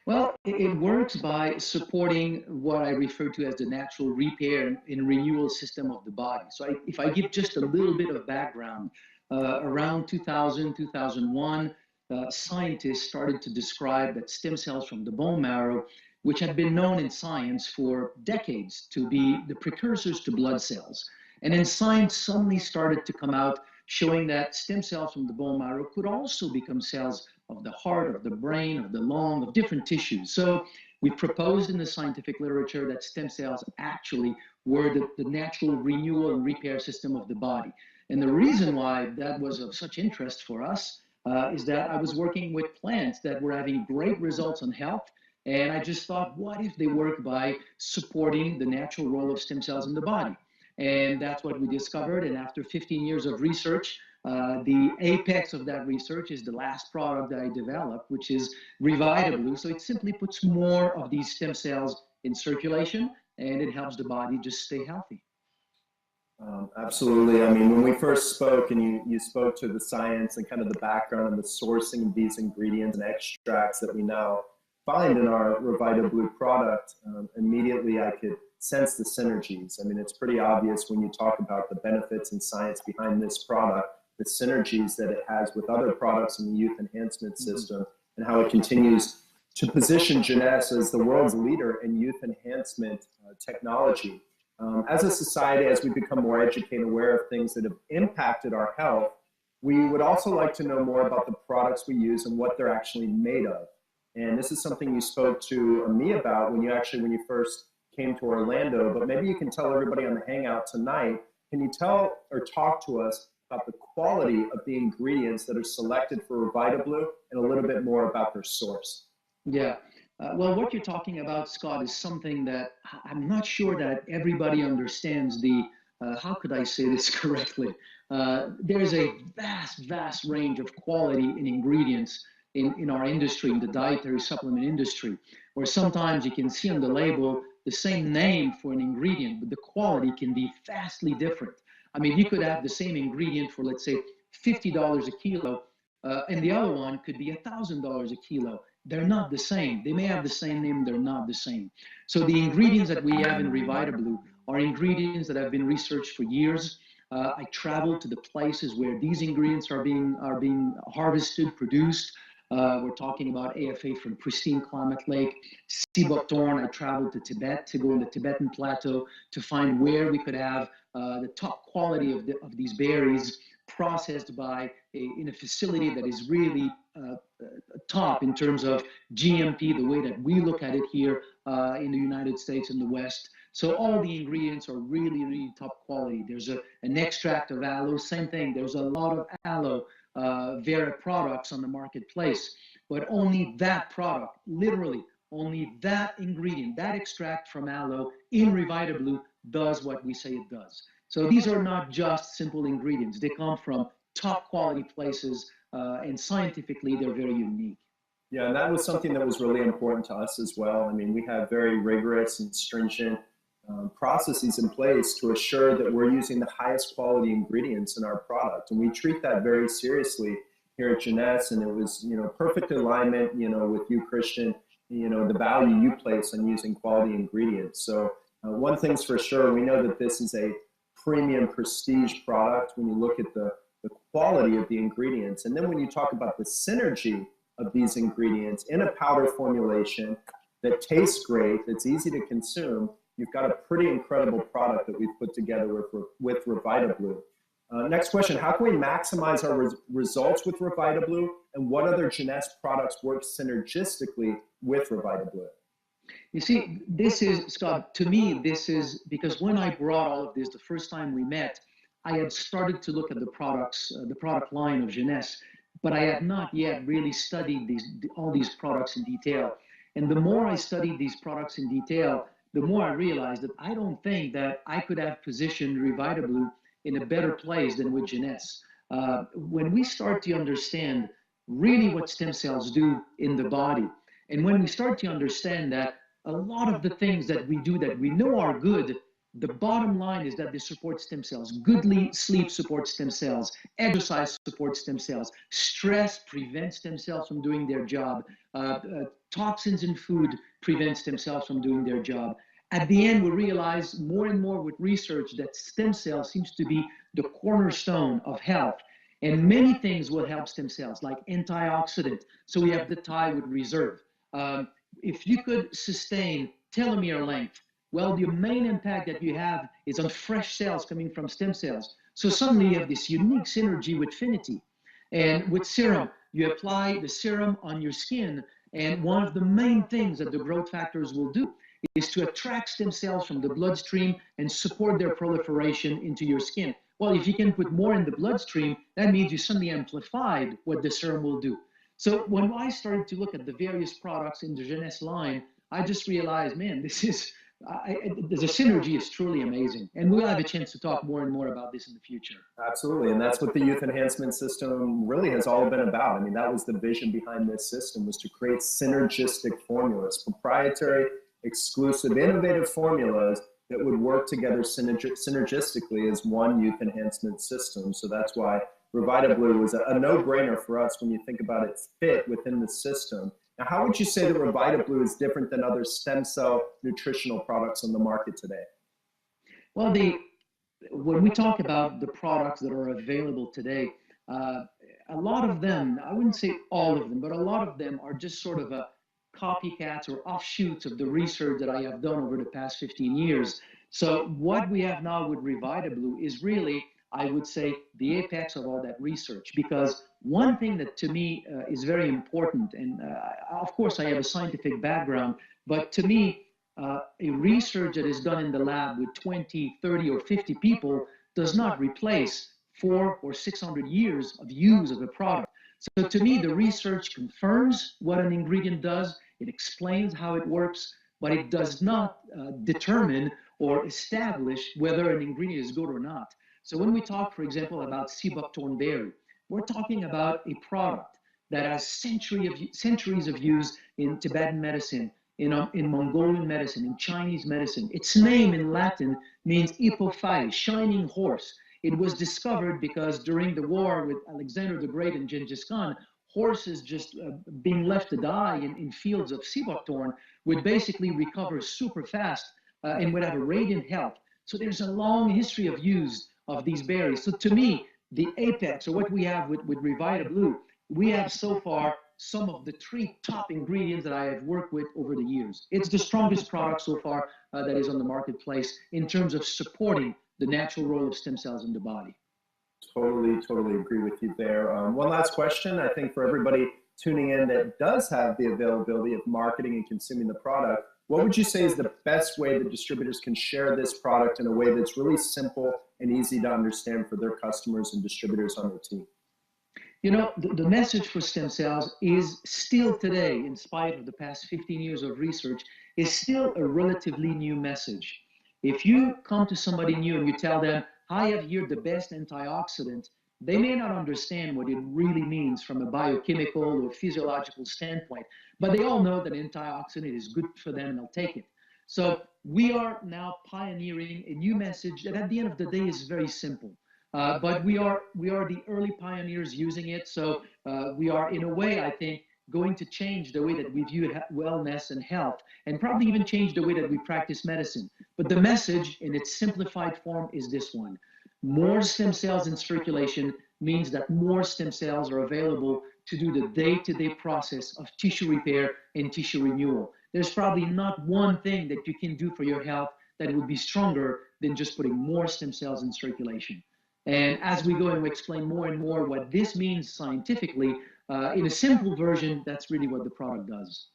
Well, it works by supporting what I refer to as the natural repair and renewal system of the body. So if I give just a little bit of background, around 2000, 2001, scientists started to describe that stem cells from the bone marrow, which had been known in science for decades to be the precursors to blood cells. And then science suddenly started to come out showing that stem cells from the bone marrow could also become cells of the heart, of the brain, of the lung, of different tissues. So we proposed in the scientific literature that stem cells actually were the natural renewal and repair system of the body. And the reason why that was of such interest for us is that I was working with plants that were having great results on health. And I just thought, what if they work by supporting the natural role of stem cells in the body? And that's what we discovered. And after 15 years of research, the apex of that research is the last product that I developed, which is REVITABLU. So it simply puts more of these stem cells in circulation, and it helps the body just stay healthy. Absolutely. I mean, when we first spoke and you spoke to the science and kind of the background and the sourcing of these ingredients and extracts that we now find in our REVITABLU product, immediately I could sense the synergies. I mean, it's pretty obvious when you talk about the benefits and science behind this product, the synergies that it has with other products in the youth enhancement system, and how it continues to position Jeunesse as the world's leader in youth enhancement technology. As a society, as we become more educated and aware of things that have impacted our health, we would also like to know more about the products we use and what they're actually made of. And this is something you spoke to me about when you first came to Orlando, but maybe you can tell everybody on the Hangout tonight, can you tell or talk to us about the quality of the ingredients that are selected for REVITABLU and a little bit more about their source? Yeah. Well, what you're talking about, Scott, is something that I'm not sure that everybody understands how could I say this correctly? There's a vast range of quality in ingredients in our industry, in the dietary supplement industry, where sometimes you can see on the label the same name for an ingredient, but the quality can be vastly different. I mean, you could have the same ingredient for, let's say, $50 a kilo, and the other one could be $1,000 a kilo. They're not the same. They may have the same name, they're not the same. So the ingredients that we have in REVITABLU are ingredients that have been researched for years. I traveled to the places where these ingredients are being harvested, produced. We're talking about AFA from pristine Klamath Lake, sea buckthorn. I traveled to Tibet to go on the Tibetan plateau to find where we could have the top quality of these berries processed in a facility that is really top in terms of GMP, the way that we look at it here in the United States and the West. So all the ingredients are really top quality. There's an extract of aloe, same thing. There's a lot of aloe vera products on the marketplace, but only that product, literally only that ingredient, that extract from aloe in REVITABLU does what we say it does. So these are not just simple ingredients. They come from top quality places, and scientifically they're very unique. Yeah, and that was something that was really important to us as well. I mean, we have very rigorous and stringent processes in place to assure that we're using the highest quality ingredients in our product. And we treat that very seriously here at Jeunesse. And it was, perfect alignment, with you, Christian, the value you place on using quality ingredients. So one thing's for sure, we know that this is a premium prestige product when you look at the quality of the ingredients. And then when you talk about the synergy of these ingredients in a powder formulation that tastes great, that's easy to consume, you've got a pretty incredible product that we've put together with REVITABLU. Next question, how can we maximize our results with REVITABLU, and what other Jeunesse products work synergistically with REVITABLU? You see, this is, Scott, to me, this is because when I brought all of this the first time we met, I had started to look at the products, the product line of Jeunesse, but I had not yet really studied all these products in detail. And the more I studied these products in detail, the more I realized that I don't think that I could have positioned REVITABLU in a better place than with Jeunesse. When we start to understand really what stem cells do in the body, and when we start to understand that a lot of the things that we do that we know are good, The bottom line is that they support stem cells. Good sleep supports stem cells. Exercise supports stem cells. Stress prevents stem cells from doing their job. Toxins in food prevent stem cells from doing their job. At the end, we realize more and more with research that stem cells seems to be the cornerstone of health. And many things will help stem cells, like antioxidant. So we have the tie with reserve. If you could sustain telomere length, well, the main impact that you have is on fresh cells coming from stem cells. So suddenly you have this unique synergy with Finity. And with serum, you apply the serum on your skin, and one of the main things that the growth factors will do is to attract stem cells from the bloodstream and support their proliferation into your skin. Well, if you can put more in the bloodstream, that means you suddenly amplified what the serum will do. So when I started to look at the various products in the Jeunesse line, I just realized, man, this is, the synergy is truly amazing. And we'll have a chance to talk more and more about this in the future. Absolutely. And that's what the Youth Enhancement System really has all been about. I mean, that was the vision behind this system, was to create synergistic formulas, proprietary, exclusive, innovative formulas that would work together synergistically as one youth enhancement system. So that's why REVITABLU was a no-brainer for us when you think about its fit within the system. Now, how would you say that REVITABLU is different than other stem cell nutritional products on the market today? Well, when we talk about the products that are available today, a lot of them, I wouldn't say all of them, but a lot of them are just sort of a copycats or offshoots of the research that I have done over the past 15 years. So what we have now with REVITABLU is really, I would say, the apex of all that research, because one thing that to me is very important, and of course I have a scientific background, but to me, a research that is done in the lab with 20, 30, or 50 people does not replace 400 or 600 years of use of a product. So to me, the research confirms what an ingredient does, it explains how it works, but it does not determine or establish whether an ingredient is good or not. So when we talk, for example, about sea buckthorn berry, we're talking about a product that has centuries of use in Tibetan medicine, in Mongolian medicine, in Chinese medicine. Its name in Latin means Hippophae, shining horse. It was discovered because during the war with Alexander the Great and Genghis Khan, horses just being left to die in fields of sea buckthorn would basically recover super fast and would have a radiant health. So there's a long history of use of these berries. So to me, the apex, or what we have with REVITABLU, we have so far some of the 3 top ingredients that I have worked with over the years. It's the strongest product so far that is on the marketplace in terms of supporting the natural role of stem cells in the body. Totally agree with you there. One last question, I think, for everybody tuning in that does have the availability of marketing and consuming the product. What would you say is the best way that distributors can share this product in a way that's really simple and easy to understand for their customers and distributors on their team? You know, the message for stem cells is still today, in spite of the past 15 years of research, is still a relatively new message. If you come to somebody new and you tell them, I have here the best antioxidant, they may not understand what it really means from a biochemical or physiological standpoint, but they all know that antioxidant is good for them and they'll take it. So we are now pioneering a new message that at the end of the day is very simple. But we are the early pioneers using it. So we are, in a way, I think, going to change the way that we view wellness and health, and probably even change the way that we practice medicine. But the message in its simplified form is this one. More stem cells in circulation means that more stem cells are available to do the day-to-day process of tissue repair and tissue renewal. There's probably not one thing that you can do for your health that would be stronger than just putting more stem cells in circulation. And as we go and we explain more and more what this means scientifically, in a simple version, that's really what the product does.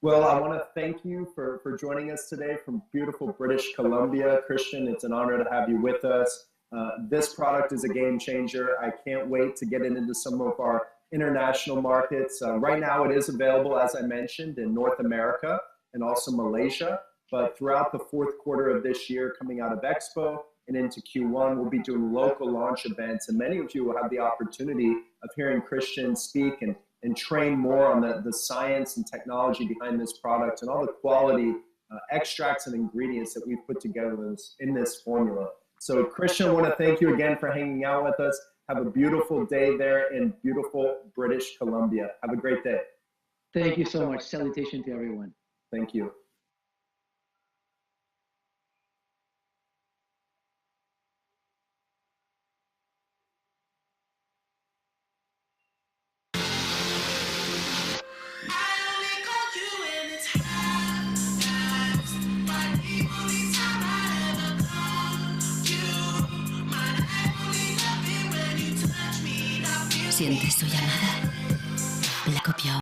Well, I want to thank you for joining us today from beautiful British Columbia. Christian, it's an honor to have you with us. This product is a game changer. I can't wait to get it into some of our international markets. Right now it is available, as I mentioned, in North America and also Malaysia. But throughout the 4th quarter of this year, coming out of Expo and into Q1, we'll be doing local launch events. And many of you will have the opportunity of hearing Christian speak and train more on the science and technology behind this product and all the quality extracts and ingredients that we've put together in this formula. So Christian, I want to thank you again for hanging out with us. Have a beautiful day there in beautiful British Columbia. Have a great day. Thank you so much. Salutation to everyone. Thank you. ¿Sientes su llamada? La copió.